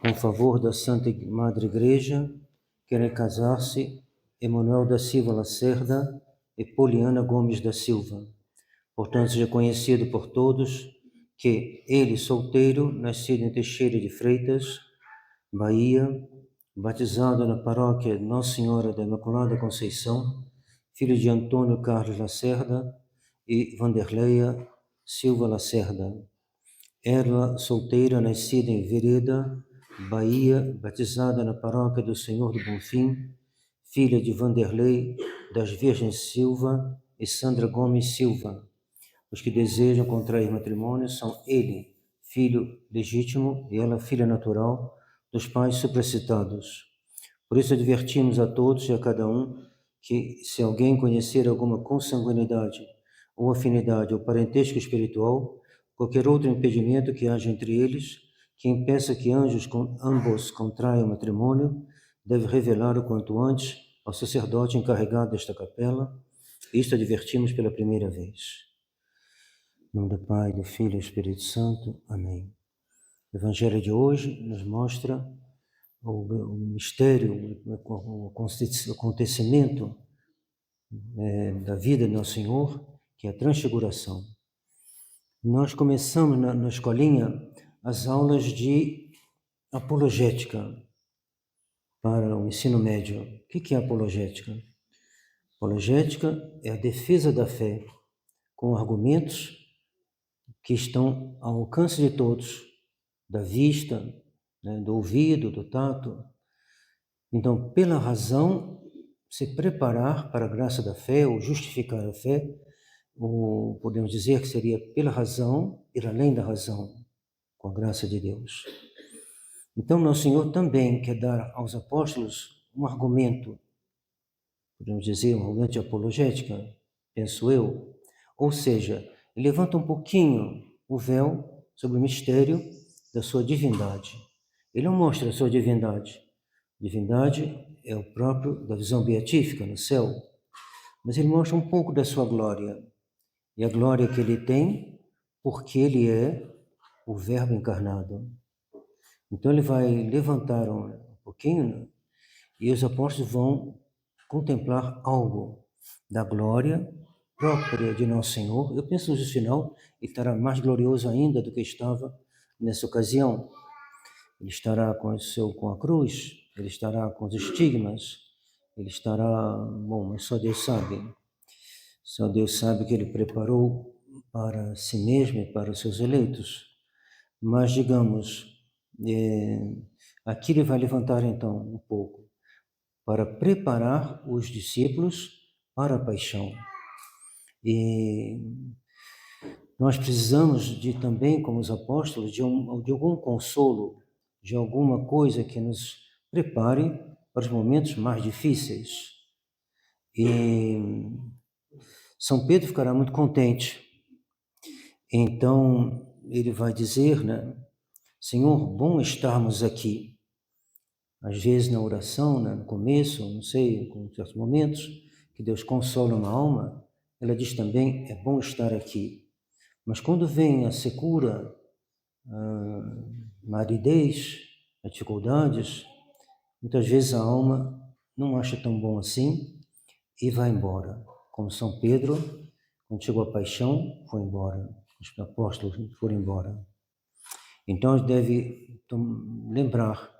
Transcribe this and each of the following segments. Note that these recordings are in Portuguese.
Com favor da Santa Madre Igreja, querem casar-se Emanuel da Silva Lacerda e Poliana Gomes da Silva. Portanto, seja conhecido por todos que ele, solteiro, nascido em Teixeira de Freitas, Bahia, batizado na paróquia Nossa Senhora da Imaculada Conceição, filho de Antônio Carlos Lacerda e Vanderleia Silva Lacerda. Ela, solteira, nascida em Vereda, Bahia, batizada na paróquia do Senhor do Bonfim, filha de Vanderlei das Virgens Silva e Sandra Gomes Silva. Os que desejam contrair matrimônio são ele, filho legítimo, e ela, filha natural dos pais supracitados. Por isso advertimos a todos e a cada um que, se alguém conhecer alguma consanguinidade ou afinidade ou parentesco espiritual, qualquer outro impedimento que haja entre eles, que impeça que ambos contraiam matrimônio, deve revelar o quanto antes ao sacerdote encarregado desta capela. Isto advertimos pela primeira vez. Em nome do Pai, do Filho e do Espírito Santo. Amém. O Evangelho de hoje nos mostra o mistério, o acontecimento da vida do Nosso Senhor, que é a transfiguração. Nós começamos na escolinha as aulas de apologética para o ensino médio. O que é apologética? Apologética é a defesa da fé com argumentos que estão ao alcance de todos, da vista, do ouvido, do tato. Então, pela razão, se preparar para a graça da fé, ou justificar a fé, ou podemos dizer que seria pela razão, ir além da razão, com a graça de Deus. Então, Nosso Senhor também quer dar aos apóstolos um argumento, podemos dizer, um argumento de apologética, penso eu. Ou seja, ele levanta um pouquinho o véu sobre o mistério da sua divindade. Ele não mostra a sua divindade. Divindade é o próprio da visão beatífica no céu. Mas ele mostra um pouco da sua glória. E a glória que ele tem, porque ele é o Verbo encarnado. Então ele vai levantar um pouquinho, e os apóstolos vão contemplar algo da glória própria de Nosso Senhor. Eu penso que no final ele estará mais glorioso ainda do que estava nessa ocasião. Ele estará com a cruz, ele estará com os estigmas, ele estará, mas só Deus sabe. Só Deus sabe que ele preparou para si mesmo e para os seus eleitos. Mas, digamos, aqui ele vai levantar então um pouco para preparar os discípulos para a paixão. E nós precisamos também, como os apóstolos, de algum consolo, de alguma coisa que nos prepare para os momentos mais difíceis. E São Pedro ficará muito contente. Então, ele vai dizer, Senhor, bom estarmos aqui. Às vezes na oração, no começo, não sei, em certos momentos, que Deus consola uma alma, ela diz também, é bom estar aqui. Mas quando vem a secura, a aridez, as dificuldades, muitas vezes a alma não acha tão bom assim e vai embora. Como São Pedro, quando chegou a paixão, foi embora. Os apóstolos foram embora. Então, a gente deve lembrar,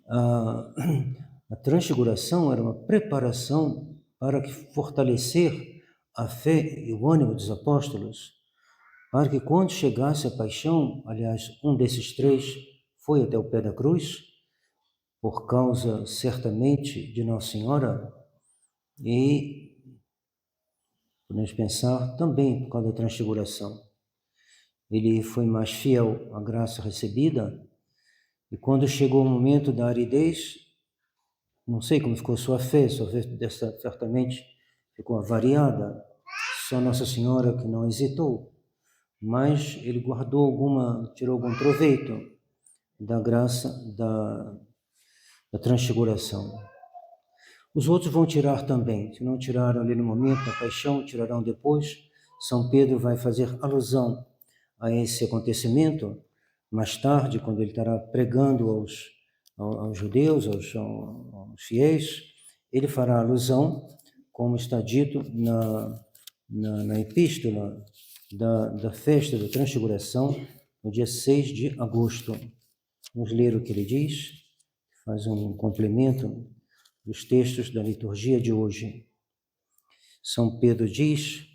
a transfiguração era uma preparação para fortalecer a fé e o ânimo dos apóstolos, para que quando chegasse a paixão, aliás, um desses três foi até o pé da cruz, por causa, certamente, de Nossa Senhora, e podemos pensar também por causa da transfiguração. Ele foi mais fiel à graça recebida, e quando chegou o momento da aridez, não sei como ficou sua fé certamente ficou avariada, só Nossa Senhora que não hesitou, mas ele tirou algum proveito da graça da transfiguração. Os outros vão tirar também, se não tiraram ali no momento da paixão, tirarão depois. São Pedro vai fazer alusão a esse acontecimento, Mais tarde, quando ele estará pregando aos judeus, aos fiéis, ele fará alusão, como está dito na epístola da festa da Transfiguração, no dia 6 de agosto. Vamos ler o que ele diz, faz um complemento dos textos da liturgia de hoje. São Pedro diz: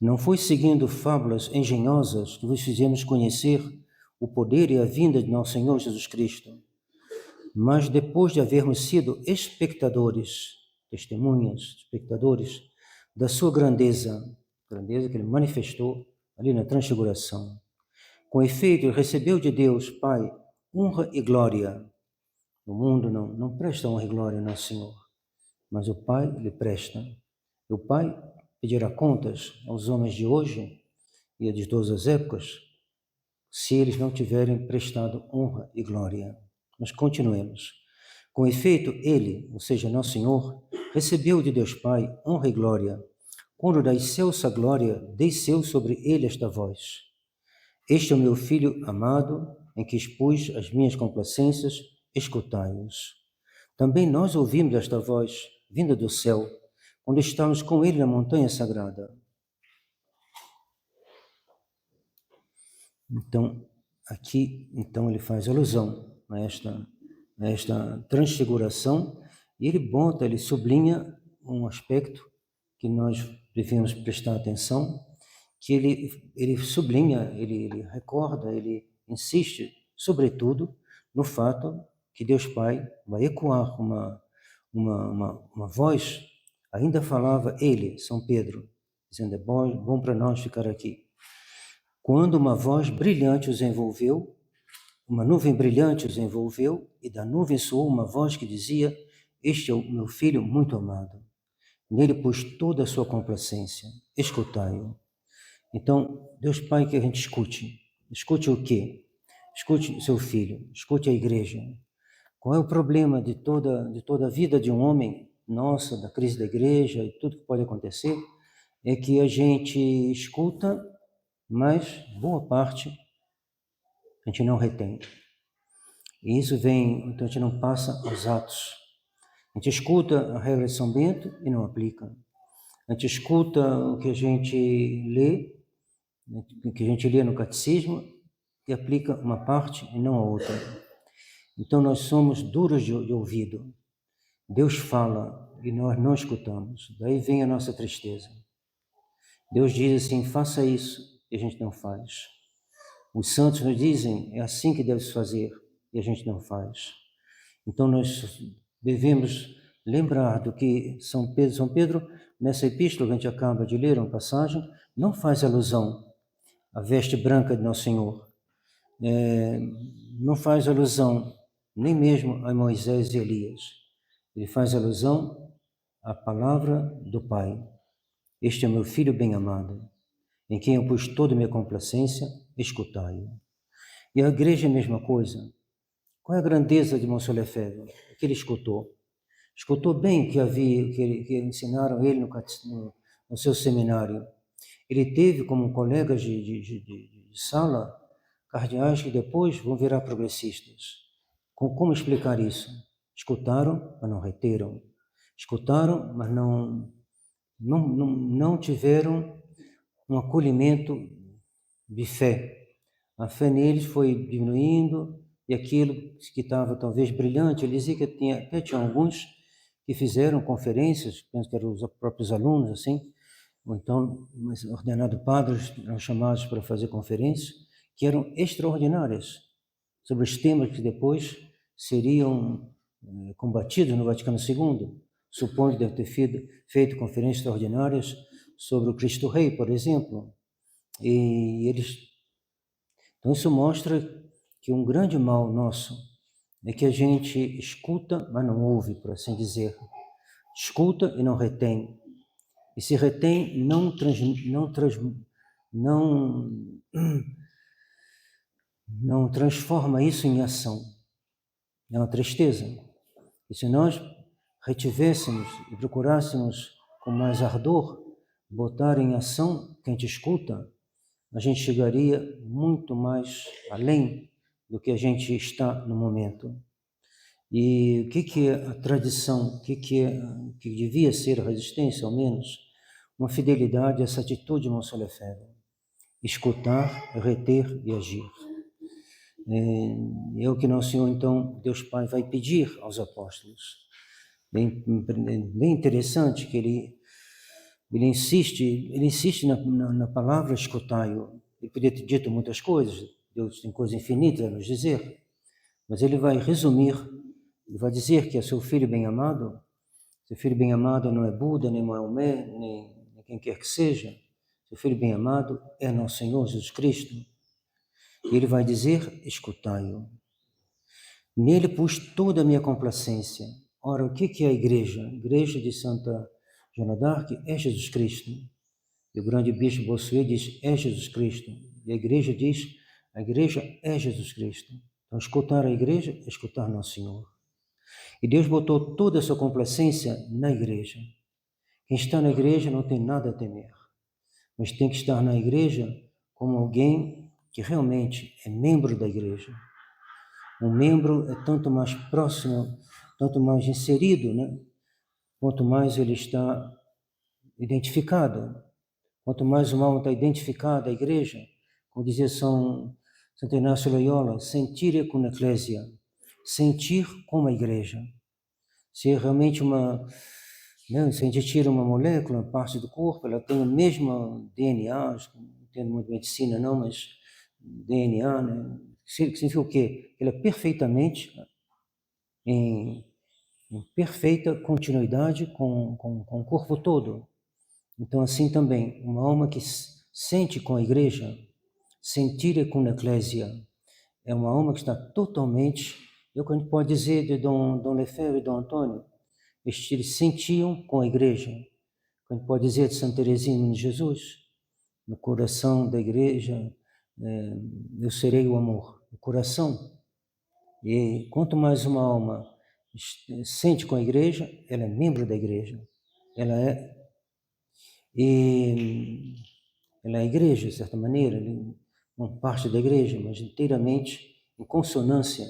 não foi seguindo fábulas engenhosas que vos fizemos conhecer o poder e a vinda de nosso Senhor Jesus Cristo, mas depois de havermos sido espectadores, testemunhas, espectadores da sua grandeza que ele manifestou ali na Transfiguração. Com efeito, ele recebeu de Deus, Pai, honra e glória. O mundo não presta honra e glória ao nosso Senhor, mas o Pai lhe presta. E o Pai pedirá contas aos homens de hoje e de todas as épocas, se eles não tiverem prestado honra e glória. Mas continuemos. Com efeito, ele, ou seja, nosso Senhor, recebeu de Deus Pai honra e glória, quando da excelsa glória desceu sobre ele esta voz: este é o meu Filho amado, em que expus as minhas complacências, escutai-os. Também nós ouvimos esta voz, vinda do céu, quando estávamos com ele na montanha sagrada. Então, aqui, ele faz alusão a esta transfiguração, e ele sublinha um aspecto que nós devemos prestar atenção, que ele sublinha, ele recorda, ele insiste, sobretudo, no fato que Deus Pai vai ecoar uma voz. Ainda falava ele, São Pedro, dizendo: é bom para nós ficar aqui. Quando uma voz brilhante os envolveu, uma nuvem brilhante os envolveu, e da nuvem soou uma voz que dizia: este é o meu Filho muito amado. Nele pus toda a sua complacência, escutai-o. Então, Deus Pai, que a gente escute. Escute o quê? Escute o seu filho, escute a igreja. Qual é o problema de toda a vida de um homem, nossa, da crise da igreja e tudo que pode acontecer? É que a gente escuta, mas boa parte a gente não retém. E isso vem, então a gente não passa aos atos. A gente escuta a regra de São Bento e não aplica. A gente escuta o que a gente lê no catecismo e aplica uma parte e não a outra. Então nós somos duros de ouvido. Deus fala e nós não escutamos. Daí vem a nossa tristeza. Deus diz assim: faça isso, e a gente não faz. Os santos nos dizem: é assim que deve se fazer, e a gente não faz. Então nós devemos lembrar do que São Pedro, nessa epístola que a gente acaba de ler, uma passagem, não faz alusão à veste branca de Nosso Senhor. Não faz alusão nem mesmo a Moisés e Elias. Ele faz alusão à palavra do Pai. Este é meu Filho bem amado, em quem eu pus toda a minha complacência, escutai-o. E a igreja é a mesma coisa. Qual é a grandeza de Monsenhor Lefebvre? O que ele escutou? Escutou bem que ensinaram ele no seu seminário. Ele teve como colegas de sala cardeais que depois vão virar progressistas. Como explicar isso? Escutaram, mas não reteram. Escutaram, mas não tiveram um acolhimento de fé. A fé neles foi diminuindo, e aquilo que estava talvez brilhante, ele dizia que até tinha alguns que fizeram conferências, penso que eram os próprios alunos, assim, ou então ordenados padres eram chamados para fazer conferências, que eram extraordinárias, sobre os temas que depois seriam combatidos no Vaticano II. Suponho que deve ter feito conferências extraordinárias sobre o Cristo Rei, por exemplo. Então isso mostra que um grande mal nosso é que a gente escuta, mas não ouve, por assim dizer. Escuta e não retém. E se retém, não transforma isso em ação. É uma tristeza. E se nós retivéssemos e procurássemos com mais ardor botar em ação o que a gente escuta, a gente chegaria muito mais além do que a gente está no momento. E o que é a tradição? O que devia ser a resistência, ao menos? Uma fidelidade a essa atitude Monsenhor Lefebvre. Escutar, reter e agir. É o que Nosso Senhor, então, Deus Pai, vai pedir aos apóstolos. Bem interessante que ele insiste na palavra escutai-o. Ele podia ter dito muitas coisas, Deus tem coisas infinitas a nos dizer, mas ele vai resumir, ele vai dizer que é seu filho bem-amado. Seu filho bem-amado não é Buda, nem Maomé, nem quem quer que seja. Seu filho bem-amado é nosso Senhor Jesus Cristo. E ele vai dizer, escutai-o. Nele pus toda a minha complacência. Ora, o que é a igreja? A igreja de Santa Joana d'Arc é Jesus Cristo. E o grande bispo Bossuet diz, é Jesus Cristo. E a igreja diz, a igreja é Jesus Cristo. Então, escutar a igreja é escutar Nosso Senhor. E Deus botou toda a sua complacência na igreja. Quem está na igreja não tem nada a temer, mas tem que estar na igreja como alguém que realmente é membro da igreja. Um membro é tanto mais próximo, tanto mais inserido, né? Quanto mais ele está identificado. Quanto mais uma alma está identificada à igreja, como dizia Santo Inácio Loyola, sentire cum ecclesia, sentir como a igreja. Se é realmente se a gente tira uma molécula, uma parte do corpo, ela tem o mesmo DNA, não entendo muito medicina não, mas DNA, né? Significa o quê? Ela é perfeitamente em perfeita continuidade com o corpo todo. Então, assim também, uma alma que sente com a igreja, sentire cum ecclesia, é uma alma que está totalmente, é o que a gente pode dizer de Dom Lefebvre e Dom Antônio, eles sentiam com a igreja. A gente pode dizer de Santa Teresinha de Jesus, no coração da igreja, eu serei o amor, o coração. E quanto mais uma alma sente com a igreja, ela é membro da igreja. Ela é a igreja, de certa maneira, uma parte da igreja, mas inteiramente em consonância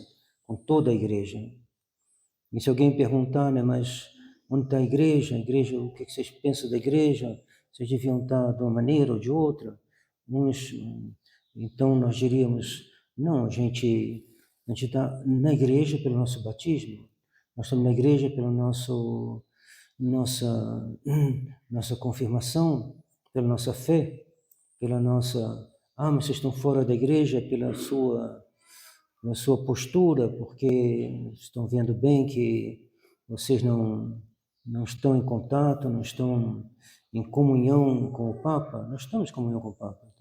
com toda a igreja. E se alguém perguntar, né, mas onde está a igreja? O que vocês pensam da igreja? Vocês deviam estar de uma maneira ou de outra? Então nós diríamos, não, a gente está na igreja pelo nosso batismo, nós estamos na igreja pela nossa confirmação, pela nossa fé, pela nossa... mas vocês estão fora da igreja na sua postura, porque estão vendo bem que vocês não estão em contato, não estão em comunhão com o Papa. Nós estamos em comunhão com o Papa,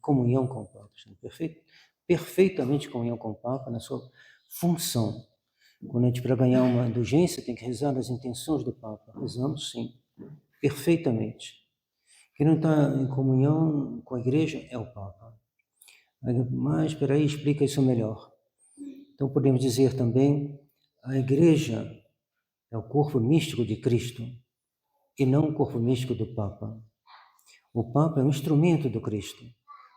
comunhão com o Papa, perfeitamente comunhão com o Papa na sua função. Quando a gente, para ganhar uma indulgência, tem que rezar nas intenções do Papa. Rezamos, sim, perfeitamente. Quem não está em comunhão com a igreja é o Papa. Mas, espera aí, explica isso melhor. Então, podemos dizer também, a igreja é o corpo místico de Cristo e não o corpo místico do Papa. O Papa é um instrumento do Cristo,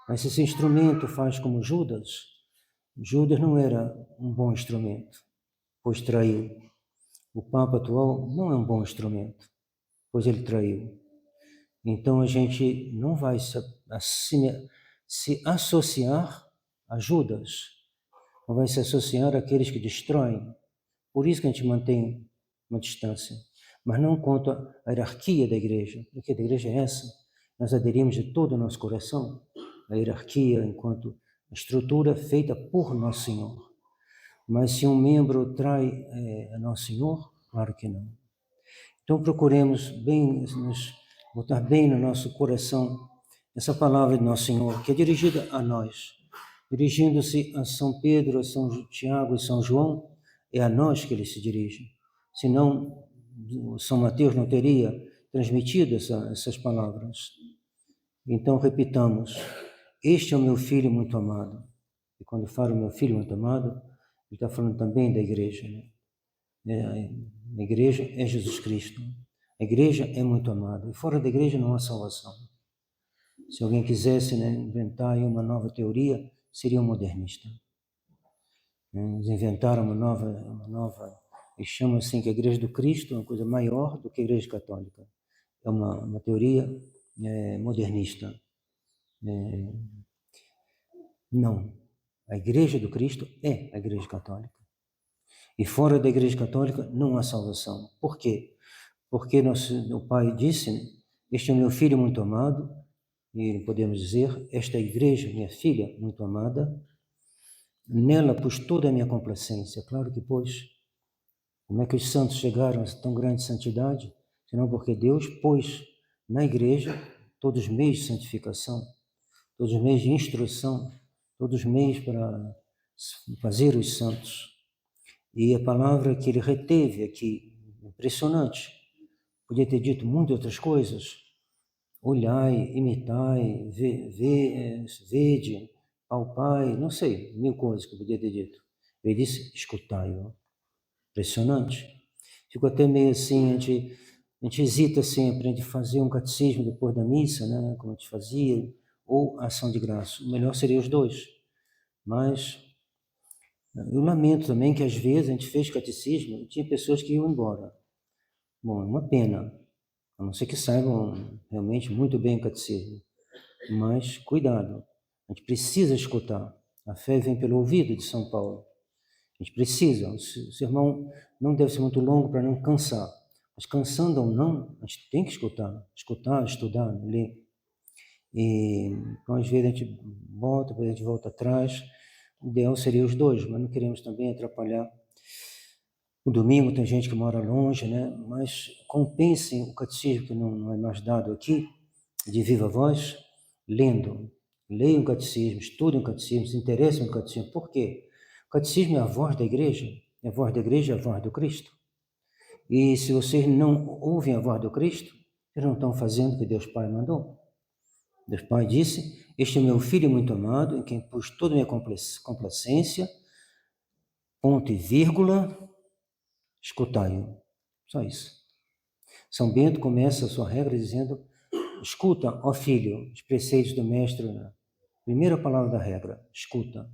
mas se esse instrumento faz como Judas, Judas não era um bom instrumento, pois traiu. O Papa atual não é um bom instrumento, pois ele traiu. Então, a gente não vai se associar a Judas, não vai se associar àqueles que destroem. Por isso que a gente mantém uma distância. Mas não quanto à hierarquia da igreja, porque a igreja é essa. Nós aderimos de todo o nosso coração à hierarquia enquanto estrutura feita por Nosso Senhor. Mas se um membro trai a Nosso Senhor, claro que não. Então procuremos bem, nos botar bem no nosso coração essa palavra de Nosso Senhor, que é dirigida a nós. Dirigindo-se a São Pedro, a São Tiago e São João, é a nós que ele se dirige. Senão, São Mateus não teria transmitido essas palavras. Então, repitamos, este é o meu filho muito amado. E quando fala meu filho muito amado, ele está falando também da igreja, né? A igreja é Jesus Cristo. A igreja é muito amada. E fora da igreja não há salvação. Se alguém quisesse, né, inventar aí uma nova teoria, seria um modernista. Eles inventaram uma nova, eles chamam assim que a Igreja do Cristo é uma coisa maior do que a Igreja Católica. É uma teoria modernista. Não, a Igreja do Cristo é a Igreja Católica. E fora da Igreja Católica não há salvação. Por quê? Porque o Pai disse, este é o meu Filho muito amado, e podemos dizer, esta Igreja, minha filha muito amada, nela pus toda a minha complacência. Claro que pôs. Como é que os santos chegaram a tão grande santidade? Senão porque Deus pôs na Igreja todos os meios de santificação, todos os meios de instrução, todos os meios para fazer os santos. E a palavra que ele reteve aqui, impressionante, podia ter dito muitas outras coisas. Olhai, imitai, vede, palpai, não sei, mil coisas que eu podia ter dito. Ele disse, escutai-o. Impressionante. Fico até meio assim, a gente hesita sempre de fazer um catecismo depois da missa, né, como a gente fazia, ou ação de graça. O melhor seria os dois. Mas eu lamento também que às vezes a gente fez catecismo e tinha pessoas que iam embora. Bom, é uma pena, a não ser que saibam realmente muito bem o catecismo. Mas cuidado, a gente precisa escutar. A fé vem pelo ouvido, de São Paulo. A gente precisa. O sermão não deve ser muito longo para não cansar. Mas cansando ou não, a gente tem que escutar, estudar, ler. E então, às vezes a gente volta, depois a gente volta atrás. O ideal seria os dois, mas não queremos também atrapalhar. O domingo tem gente que mora longe, né? Mas compensem o catecismo que não é mais dado aqui, de viva voz, lendo. Leiam o catecismo, estudem o catecismo, se interessem no catecismo. Por quê? O catecismo é a voz da igreja, é a voz da igreja, é a voz do Cristo. E se vocês não ouvem a voz do Cristo, vocês não estão fazendo o que Deus Pai mandou. Deus Pai disse, este é meu Filho muito amado, em quem pus toda a minha complacência, ponto e vírgula, escutai-o. Só isso. São Bento começa a sua regra dizendo, escuta, ó filho, os preceitos do mestre, na primeira palavra da regra, escuta.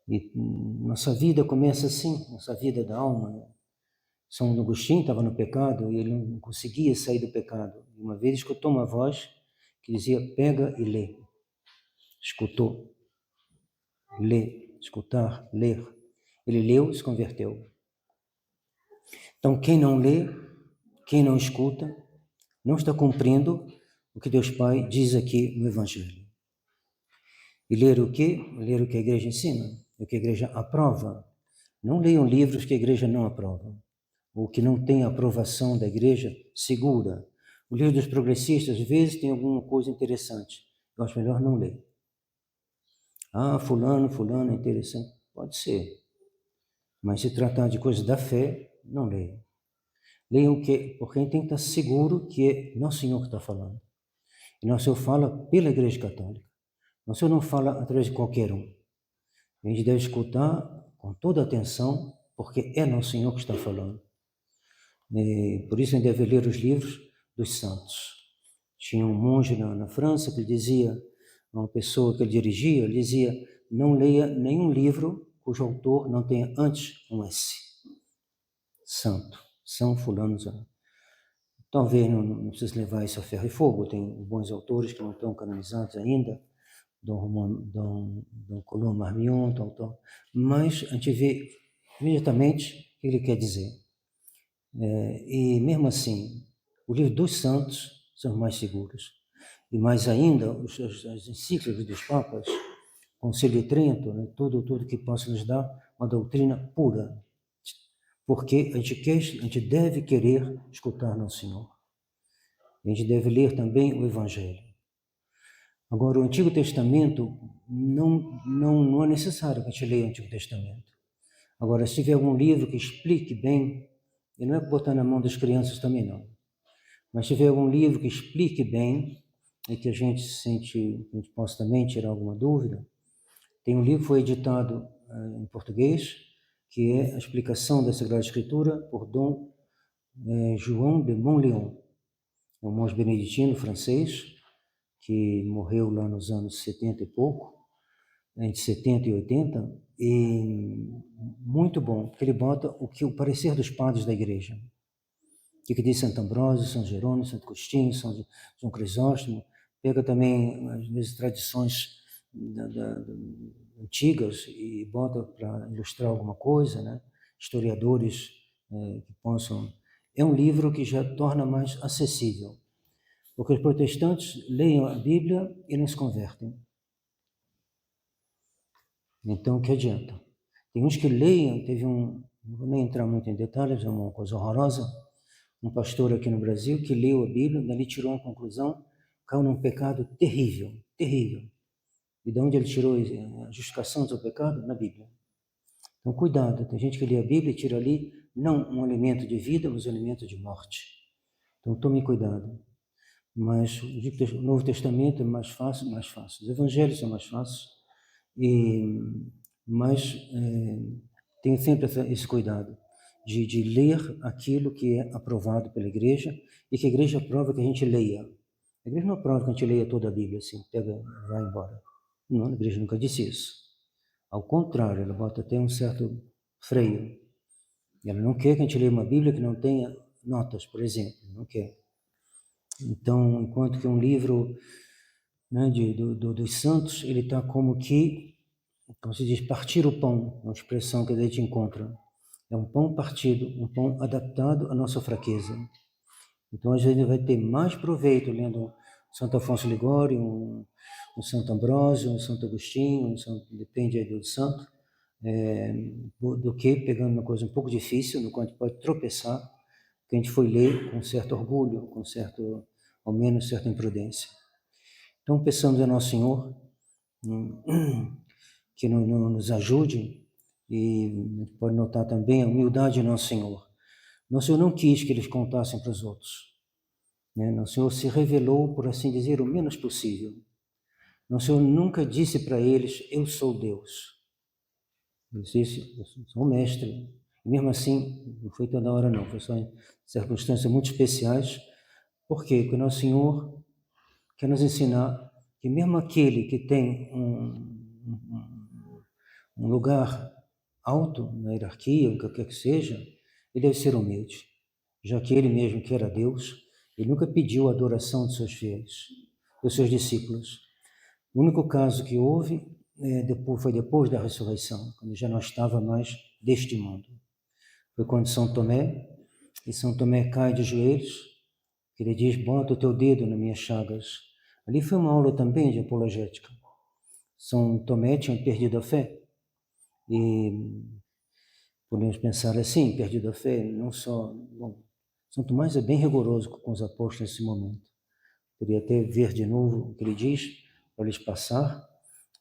E nossa vida começa assim, nossa vida da alma. Né? São Agostinho estava no pecado e ele não conseguia sair do pecado. Uma vez escutou uma voz que dizia, pega e lê. Escutou. Lê. Escutar, ler. Ele leu e se converteu. Então, quem não lê, quem não escuta, não está cumprindo o que Deus Pai diz aqui no Evangelho. E ler o quê? Ler o que a igreja ensina, o que a igreja aprova. Não leiam livros que a igreja não aprova, ou que não tem a aprovação da igreja segura. O livro dos progressistas, às vezes, tem alguma coisa interessante. Eu acho melhor não ler. Ah, fulano é interessante. Pode ser. Mas se tratar de coisas da fé, não leiam. Leiam o quê? Porque a gente tem que estar seguro que é Nosso Senhor que está falando. E Nosso Senhor fala pela Igreja Católica. Nosso Senhor não fala através de qualquer um. A gente deve escutar com toda atenção, porque é Nosso Senhor que está falando. E por isso a gente deve ler os livros dos santos. Tinha um monge na França que dizia, uma pessoa que ele dirigia, ele dizia, não leia nenhum livro cujo autor não tenha antes um S. Santo, São Fulano. Talvez não precise levar isso a ferro e fogo, tem bons autores que não estão canonizados ainda, Dom Colombo Marmion, tal, mas a gente vê imediatamente o que ele quer dizer. E mesmo assim, o livro dos santos são os mais seguros. E mais ainda, as encíclicas dos papas, Concílio de Trento, né, tudo que possa nos dar uma doutrina pura. Porque a gente deve querer escutar Nosso Senhor. A gente deve ler também o Evangelho. Agora, o Antigo Testamento, não é necessário que a gente leia o Antigo Testamento. Agora, se tiver algum livro que explique bem, e não é botar na mão das crianças também não, mas se tiver algum livro que explique bem, e que a gente possa também tirar alguma dúvida, tem um livro que foi editado em português, que é a explicação da Sagrada Escritura por Dom João de Montleon. É um monge beneditino francês, que morreu lá nos anos 70 e pouco, entre 70 e 80, e muito bom, porque ele bota o parecer dos padres da igreja. O que diz Santo Ambrósio, São Jerônimo, Santo Agostinho, São Crisóstomo, pega também, às vezes, tradições antigas e bota para ilustrar alguma coisa, né? Historiadores que possam... É um livro que já torna mais acessível, porque os protestantes leem a Bíblia e não se convertem. Então, o que adianta? Tem uns que leem, não vou nem entrar muito em detalhes, é uma coisa horrorosa, um pastor aqui no Brasil que leu a Bíblia, dali tirou uma conclusão, caiu num pecado terrível, terrível. E de onde ele tirou a justificação do seu pecado? Na Bíblia. Então, cuidado, tem gente que lê a Bíblia e tira ali, não um alimento de vida, mas um alimento de morte. Então, tome cuidado. Mas o Novo Testamento é mais fácil. Os evangelhos são mais fáceis, mas tenha sempre esse cuidado de ler aquilo que é aprovado pela igreja e que a igreja aprova que a gente leia. A igreja não aprova que a gente leia toda a Bíblia assim, pega, vai embora. Não, a igreja nunca disse isso. Ao contrário, ela bota até um certo freio. Ela não quer que a gente leia uma Bíblia que não tenha notas, por exemplo, não quer. Então, enquanto que um livro, né, dos santos, ele está como se diz, partir o pão, uma expressão que a gente encontra. É um pão partido, um pão adaptado à nossa fraqueza. Então, às vezes, vai ter mais proveito lendo Santo Afonso Ligório, um Santo Ambrósio, um Santo Agostinho, depende aí do santo, do que pegando uma coisa um pouco difícil, no qual a gente pode tropeçar, que a gente foi ler com certo orgulho, com certo, ao menos, certa imprudência. Então, peçamos a Nosso Senhor que nos ajude, e pode notar também a humildade de Nosso Senhor. Nosso Senhor não quis que eles contassem para os outros. Né? Nosso Senhor se revelou, por assim dizer, o menos possível. Nosso Senhor nunca disse para eles, eu sou Deus. Ele disse, eu sou o mestre. E mesmo assim, não foi toda hora não, foi só em circunstâncias muito especiais. Por quê? Porque Nosso Senhor quer nos ensinar que mesmo aquele que tem um lugar alto na hierarquia, o que quer que seja, ele deve ser humilde, já que ele mesmo, que era Deus, ele nunca pediu a adoração de seus fiéis, dos seus discípulos. O único caso que houve foi depois da ressurreição, quando já não estava mais deste mundo. Foi quando São Tomé cai de joelhos, que ele diz, bota o teu dedo nas minhas chagas. Ali foi uma aula também de apologética. São Tomé tinha perdido a fé, e podemos pensar assim, perdido a fé, não só... Bom, São Tomás é bem rigoroso com os apóstolos nesse momento. Queria até ver de novo o que ele diz, para lhes passar,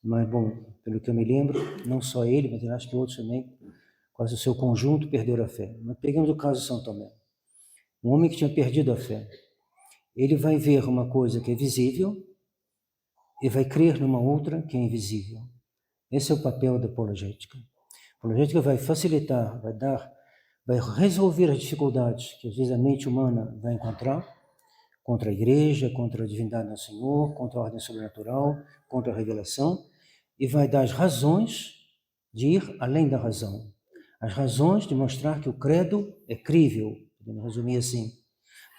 mas, bom, pelo que eu me lembro, não só ele, mas eu acho que outros também, quase o seu conjunto, perderam a fé. Mas pegamos o caso de São Tomé. Um homem que tinha perdido a fé. Ele vai ver uma coisa que é visível e vai crer numa outra que é invisível. Esse é o papel da apologética. A apologética vai facilitar, vai resolver as dificuldades que às vezes a mente humana vai encontrar contra a igreja, contra a divindade do Senhor, contra a ordem sobrenatural, contra a revelação, e vai dar as razões de ir além da razão. As razões de mostrar que o credo é crível, podemos resumir assim.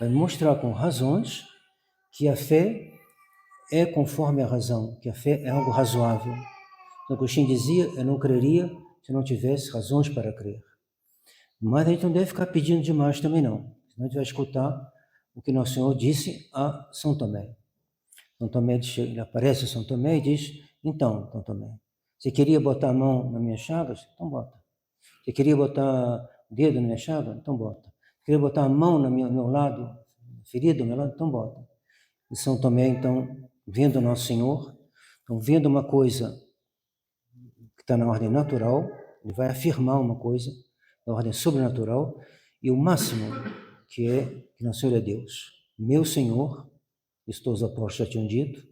Vai mostrar com razões que a fé é conforme a razão, que a fé é algo razoável. Então, Agostinho dizia, eu não creria se não tivesse razões para crer. Mas a gente não deve ficar pedindo demais também não, senão a gente vai escutar o que Nosso Senhor disse a São Tomé. São Tomé ele aparece a São Tomé e diz, então, São Tomé, você queria botar a mão nas minhas chagas? Então bota. Você queria botar o dedo na minha chaga? Então bota. Você queria botar a mão no meu lado, ferida do meu lado? Então bota. E São Tomé, então, vendo Nosso Senhor, então, vendo uma coisa que está na ordem natural, ele vai afirmar uma coisa na ordem sobrenatural, e o máximo que é que Nosso Senhor é Deus. Meu Senhor, isto os apóstolos já tinham dito,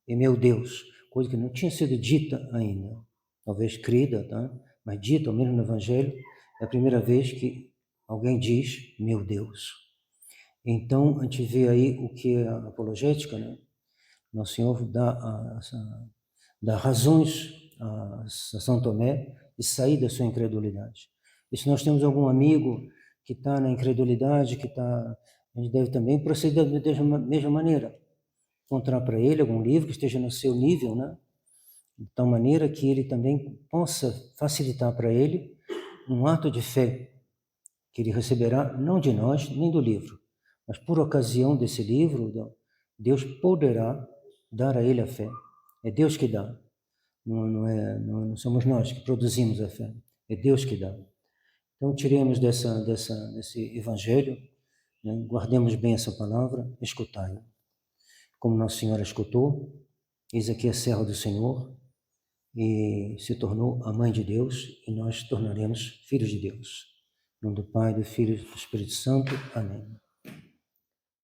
e meu Deus, coisa que não tinha sido dita ainda, talvez crida, tá? Mas dita, ao menos no Evangelho, é a primeira vez que alguém diz, meu Deus. Então, a gente vê aí o que é a apologética, né? Nosso Senhor dá razões a São Tomé de sair da sua incredulidade. E se nós temos algum amigo que está na incredulidade, a gente deve também proceder da mesma maneira. Encontrar para ele algum livro que esteja no seu nível, né? De tal maneira que ele também possa facilitar para ele um ato de fé que ele receberá não de nós, nem do livro, mas por ocasião desse livro, Deus poderá dar a ele a fé. É Deus que dá. Não somos nós que produzimos a fé. É Deus que dá. Então, tiremos desse evangelho, né? Guardemos bem essa palavra, escutai-a. Como Nossa Senhora escutou, eis aqui a serva do Senhor, e se tornou a mãe de Deus, e nós tornaremos filhos de Deus. Em nome do Pai, do Filho e do Espírito Santo. Amém.